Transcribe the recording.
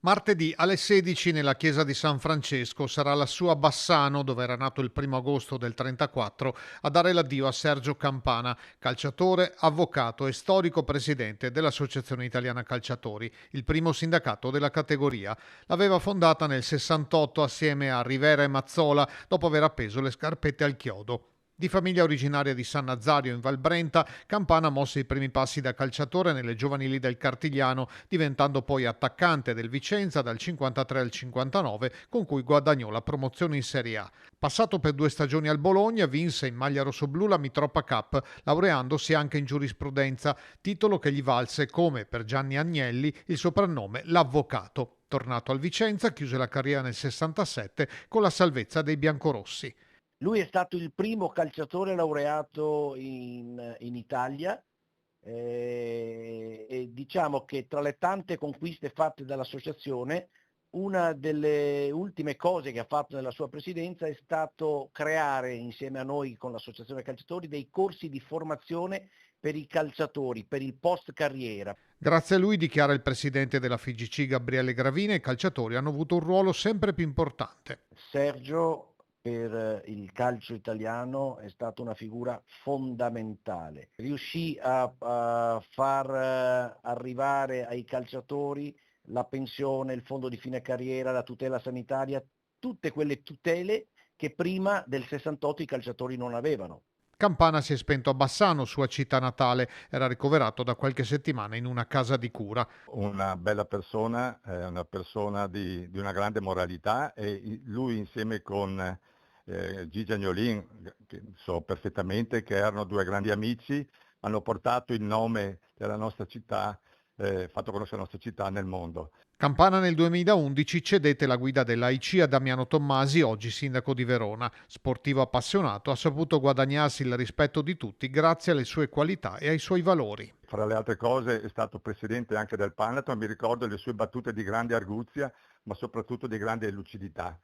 Martedì alle 16 nella chiesa di San Francesco sarà lassù a Bassano, dove era nato il 1° agosto del 34, a dare l'addio a Sergio Campana, calciatore, avvocato e storico presidente dell'Associazione Italiana Calciatori, il primo sindacato della categoria. L'aveva fondata nel 68 assieme a Rivera e Mazzola, dopo aver appeso le scarpette al chiodo. Di famiglia originaria di San Nazario in Val Brenta, Campana mosse i primi passi da calciatore nelle giovanili del Cartigliano, diventando poi attaccante del Vicenza dal 53 al 59, con cui guadagnò la promozione in Serie A. Passato per 2 stagioni al Bologna, vinse in maglia rossoblù la Mitropa Cup, laureandosi anche in giurisprudenza, titolo che gli valse, come per Gianni Agnelli, il soprannome l'Avvocato. Tornato al Vicenza, chiuse la carriera nel 67 con la salvezza dei biancorossi. Lui è stato il primo calciatore laureato in Italia e diciamo che tra le tante conquiste fatte dall'associazione, una delle ultime cose che ha fatto nella sua presidenza è stato creare insieme a noi con l'associazione calciatori dei corsi di formazione per i calciatori, per il post carriera. Grazie a lui, dichiara il presidente della FIGC Gabriele Gravina, i calciatori hanno avuto un ruolo sempre più importante. Sergio per il calcio italiano è stata una figura fondamentale. Riuscì a far arrivare ai calciatori la pensione, il fondo di fine carriera, la tutela sanitaria, tutte quelle tutele che prima del 68 i calciatori non avevano. Campana si è spento a Bassano, sua città natale, era ricoverato da qualche settimana in una casa di cura. Una bella persona, una persona di una grande moralità e lui insieme con Gigi Agnolin, che so perfettamente che erano due grandi amici, hanno portato il nome della nostra città, fatto conoscere la nostra città nel mondo. Campana nel 2011 cedette la guida dell'AIC a Damiano Tommasi, oggi sindaco di Verona. Sportivo appassionato, ha saputo guadagnarsi il rispetto di tutti grazie alle sue qualità e ai suoi valori. Fra le altre cose è stato presidente anche del Panathon, mi ricordo le sue battute di grande arguzia, ma soprattutto di grande lucidità.